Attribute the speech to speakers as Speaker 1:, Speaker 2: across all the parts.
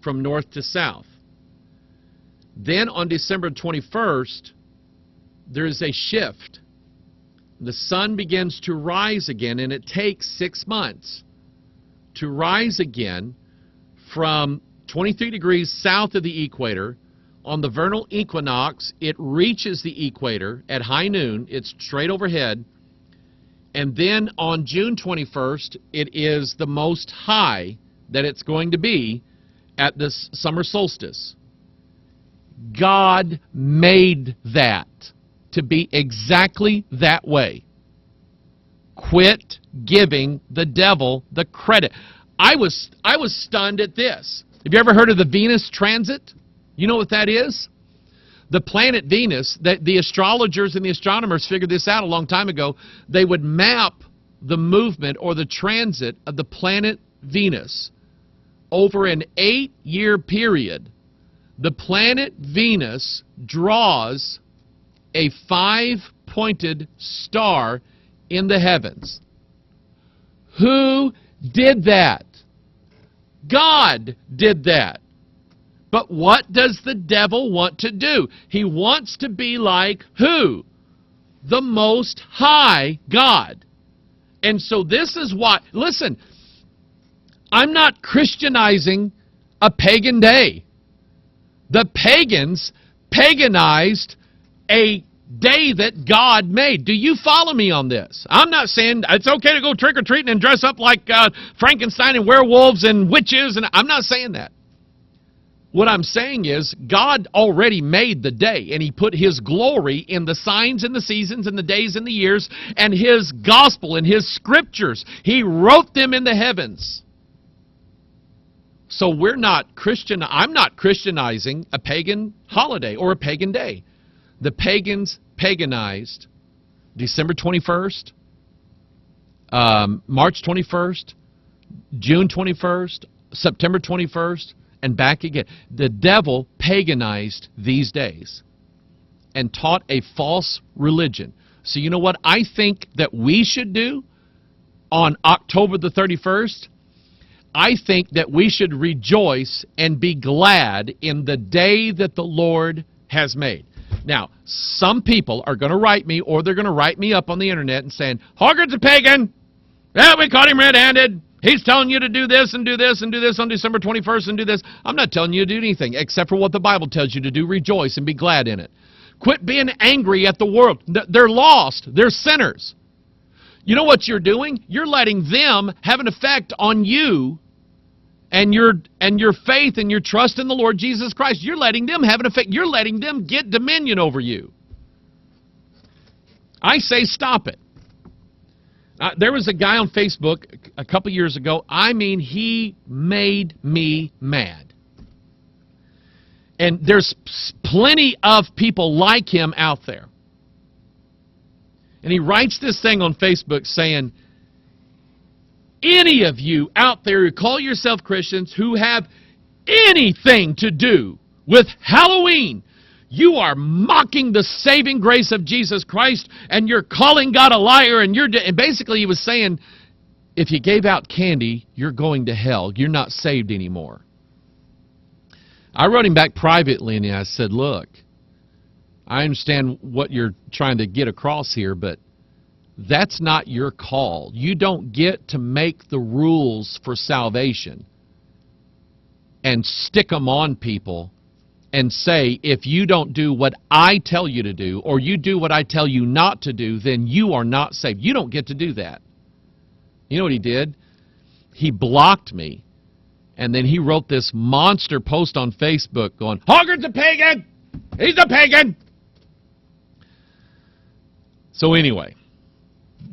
Speaker 1: from north to south. Then on December 21st, there is a shift. The sun begins to rise again, and it takes 6 months to rise again from 23 degrees south of the equator. On the vernal equinox, it reaches the equator at high noon. It's straight overhead. And then on June 21st, it is the most high that it's going to be at this summer solstice. God made that to be exactly that way. Quit giving the devil the credit. I was stunned at this. Have you ever heard of the Venus transit? You know what that is? The planet Venus, the astrologers and the astronomers figured this out a long time ago. They would map the movement or the transit of the planet Venus over an 8-year period. The planet Venus draws a 5-pointed star in the heavens. Who did that? God did that. But what does the devil want to do? He wants to be like who? The Most High God. And so this is why, listen, I'm not Christianizing a pagan day. The pagans paganized a day that God made. Do you follow me on this? I'm not saying it's okay to go trick-or-treating and dress up like Frankenstein and werewolves and witches, and I'm not saying that. What I'm saying is God already made the day, and He put His glory in the signs and the seasons and the days and the years and His gospel and His scriptures. He wrote them in the heavens. So I'm not Christianizing a pagan holiday or a pagan day. The pagans paganized December 21st, March 21st, June 21st, September 21st, and back again. The devil paganized these days and taught a false religion. So you know what I think that we should do on October the 31st? I think that we should rejoice and be glad in the day that the Lord has made. Now, some people are going to write me, or they're going to write me up on the internet and saying, Hoggard's a pagan. Yeah, we caught him red-handed. He's telling you to do this and do this and do this on December 21st and do this. I'm not telling you to do anything except for what the Bible tells you to do. Rejoice and be glad in it. Quit being angry at the world. They're lost. They're sinners. You know what you're doing? You're letting them have an effect on you and your faith and your trust in the Lord Jesus Christ. You're letting them have an effect. You're letting them get dominion over you. I say stop it. There was a guy on Facebook a couple years ago. I mean, he made me mad. And there's plenty of people like him out there. And he writes this thing on Facebook saying, any of you out there who call yourself Christians who have anything to do with Halloween, you are mocking the saving grace of Jesus Christ, and you're calling God a liar, and basically he was saying, if you gave out candy, you're going to hell. You're not saved anymore. I wrote him back privately, and I said, look, I understand what you're trying to get across here, but that's not your call. You don't get to make the rules for salvation and stick them on people and say, if you don't do what I tell you to do, or you do what I tell you not to do, then you are not saved. You don't get to do that. You know what he did? He blocked me, and then he wrote this monster post on Facebook going, Hoggard's a pagan! He's a pagan! So anyway,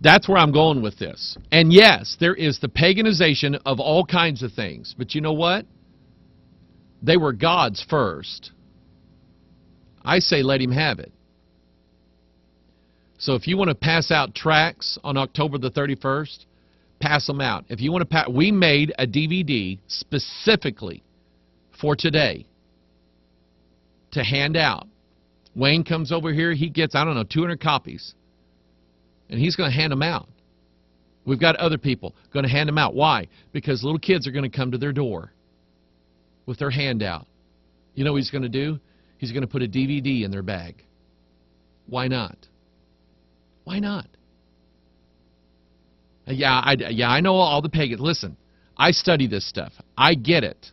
Speaker 1: that's where I'm going with this. And yes, there is the paganization of all kinds of things. But you know what? They were God's first. I say let Him have it. So if you want to pass out tracts on October the 31st, pass them out. If you want to we made a DVD specifically for today to hand out. Wayne comes over here, he gets, 200 copies. And he's going to hand them out. We've got other people going to hand them out. Why? Because little kids are going to come to their door with their hand out. You know what he's going to do? He's going to put a DVD in their bag. Why not? Why not? Yeah, I know all the pagans. Listen, I study this stuff. I get it.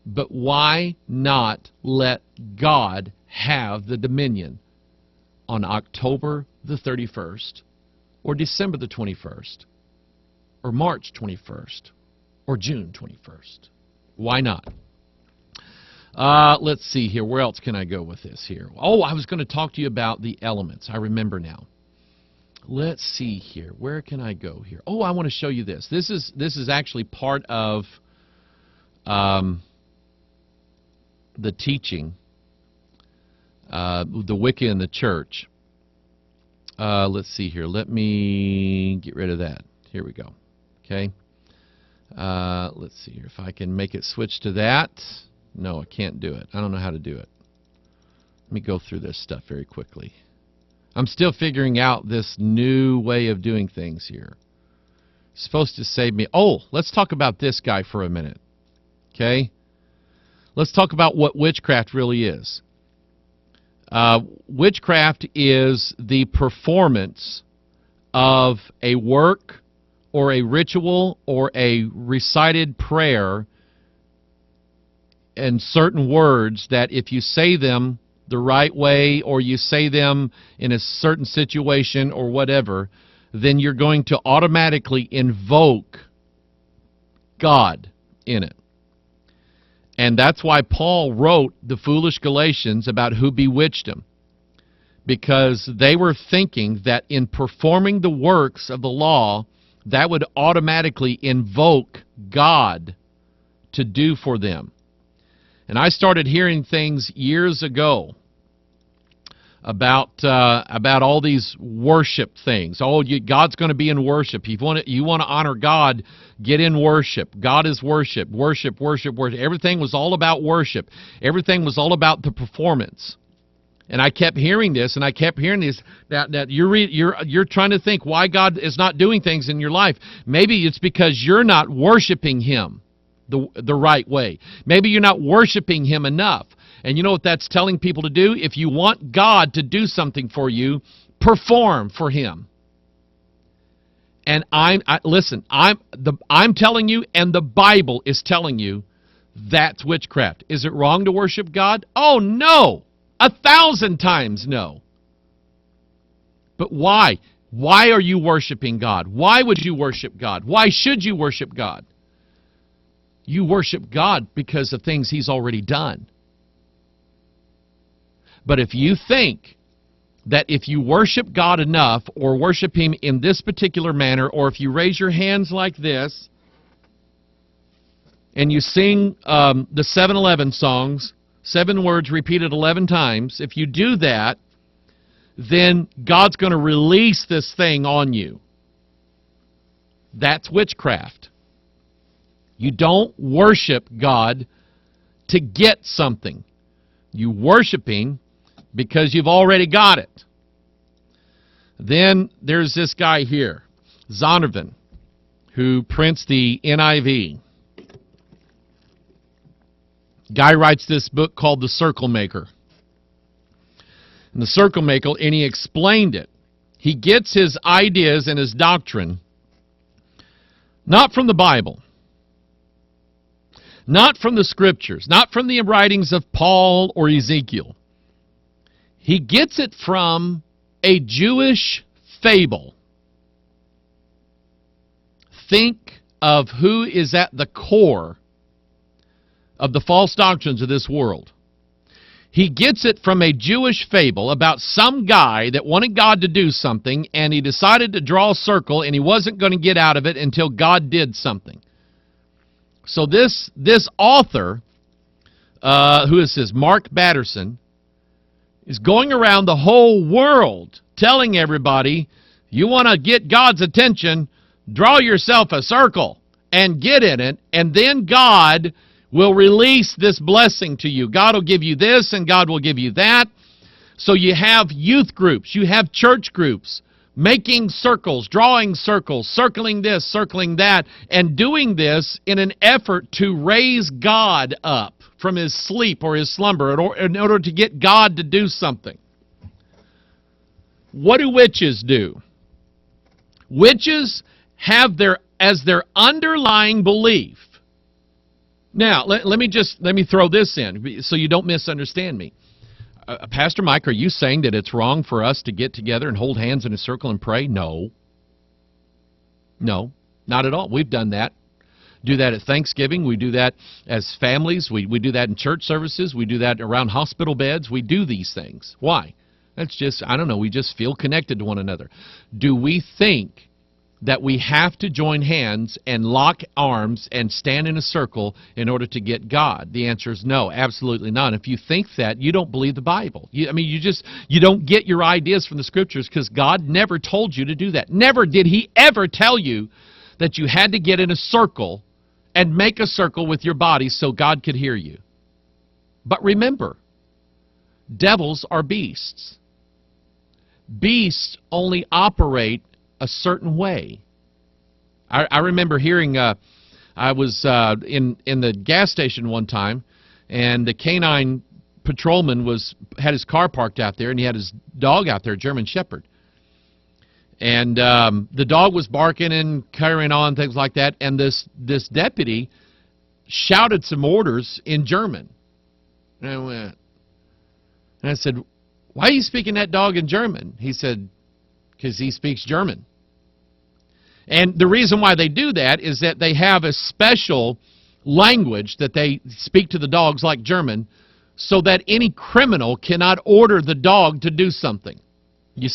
Speaker 1: But why not let God have the dominion on October the 31st, or December the 21st, or March 21st, or June 21st? Why not? Let's see here. Where else can I go with this here? Oh, I was going to talk to you about the elements. I remember now. Let's see here. Where can I go here? Oh, I want to show you this. This is actually part of the teaching, the Wicca in the church. Let's see here. Let me get rid of that. Here we go. Okay. Let's see here. If I can make it switch to that. No, I can't do it. I don't know how to do it. Let me go through this stuff very quickly. I'm still figuring out this new way of doing things here. It's supposed to save me. Oh, let's talk about this guy for a minute. Okay? Let's talk about what witchcraft really is. Witchcraft is the performance of a work or a ritual or a recited prayer and certain words that if you say them the right way or you say them in a certain situation or whatever, then you're going to automatically invoke God in it. And that's why Paul wrote the foolish Galatians about who bewitched him. Because they were thinking that in performing the works of the law, that would automatically invoke God to do for them. And I started hearing things years ago about all these worship things. Oh, God's going to be in worship. You want to honor God, get in worship. God is worship. Worship, worship, worship. Everything was all about worship. Everything was all about the performance. And I kept hearing this, and I kept hearing this, that you're trying to think why God is not doing things in your life. Maybe it's because you're not worshiping Him the right way. Maybe you're not worshiping Him enough. And you know what that's telling people to do? If you want God to do something for you, perform for Him. And I'm telling you, and the Bible is telling you, that's witchcraft. Is it wrong to worship God? Oh, no! 1,000 times no. But why? Why are you worshiping God? Why would you worship God? Why should you worship God? You worship God because of things He's already done. But if you think that if you worship God enough, or worship Him in this particular manner, or if you raise your hands like this, and you sing the 7-11 songs, 7 words repeated 11 times, if you do that, then God's going to release this thing on you. That's witchcraft. You don't worship God to get something. You worship Him because you've already got it. Then there's this guy here, Zondervan, who prints the NIV. Guy writes this book called The Circle Maker. And The Circle Maker, and he explained it. He gets his ideas and his doctrine not from the Bible, not from the Scriptures, not from the writings of Paul or Ezekiel. He gets it from a Jewish fable. Think of who is at the core of the false doctrines of this world. He gets it from a Jewish fable about some guy that wanted God to do something, and he decided to draw a circle, and he wasn't going to get out of it until God did something. So this author, who is this, Mark Batterson, is going around the whole world telling everybody, you want to get God's attention, draw yourself a circle and get in it, and then God will release this blessing to you. God will give you this, and God will give you that. So you have youth groups, you have church groups making circles, drawing circles, circling this, circling that, and doing this in an effort to raise God up from his sleep or his slumber in order to get God to do something. What do witches do? Witches have as their underlying belief. Now, let me throw this in so you don't misunderstand me. Pastor Mike, are you saying that it's wrong for us to get together and hold hands in a circle and pray? No. No, not at all. We've done that. Do that at Thanksgiving. We do that as families. We do that in church services. We do that around hospital beds. We do these things. Why? That's just, I don't know, we just feel connected to one another. Do we think that we have to join hands and lock arms and stand in a circle in order to get God? The answer is no, absolutely not. If you think that, you don't believe the Bible. You don't get your ideas from the Scriptures, because God never told you to do that. Never did He ever tell you that you had to get in a circle and make a circle with your body so God could hear you. But remember, devils are beasts. Beasts only operate a certain way. I remember hearing, I was in the gas station one time, and the canine patrolman had his car parked out there, and he had his dog out there, a German Shepherd. And the dog was barking and carrying on, things like that, and this deputy shouted some orders in German. And I went, and I said, "Why are you speaking that dog in German?" He said, "Because he speaks German." And the reason why they do that is that they have a special language that they speak to the dogs like German, so that any criminal cannot order the dog to do something. You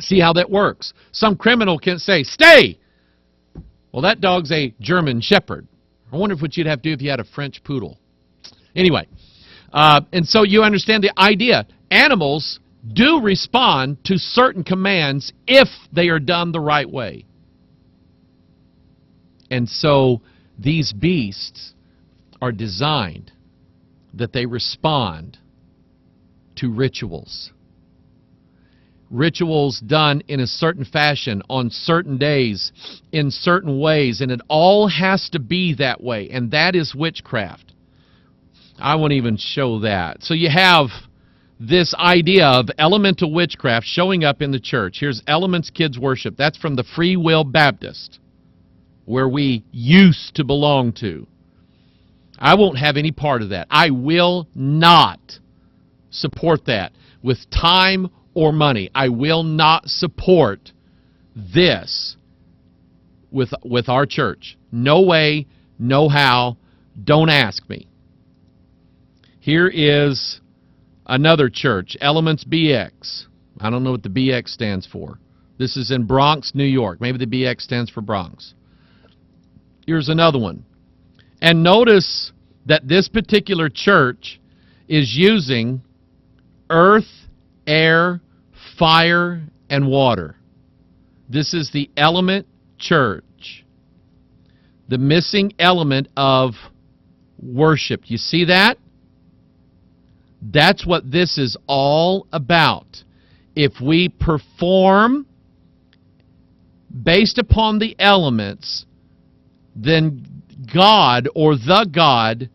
Speaker 1: see how that works? Some criminal can say, "Stay!" Well, that dog's a German Shepherd. I wonder what you'd have to do if you had a French poodle. Anyway, and so you understand the idea. Animals do respond to certain commands if they are done the right way. And so these beasts are designed that they respond to rituals. Rituals done in a certain fashion, on certain days, in certain ways, and it all has to be that way, and that is witchcraft. I won't even show that. So you have this idea of elemental witchcraft showing up in the church. Here's Elements Kids Worship. That's from the Free Will Baptist, where we used to belong to. I won't have any part of that. I will not support that with time or money. I will not support this with our church. No way, no how. Don't ask me. Here is another church, Elements BX. I don't know what the BX stands for. This is in Bronx, New York. Maybe the BX stands for Bronx. Here's another one. And notice that this particular church is using earth, air, fire, and water. This is the element church. The missing element of worship. You see that? That's what this is all about. If we perform based upon the elements, then God, or the God,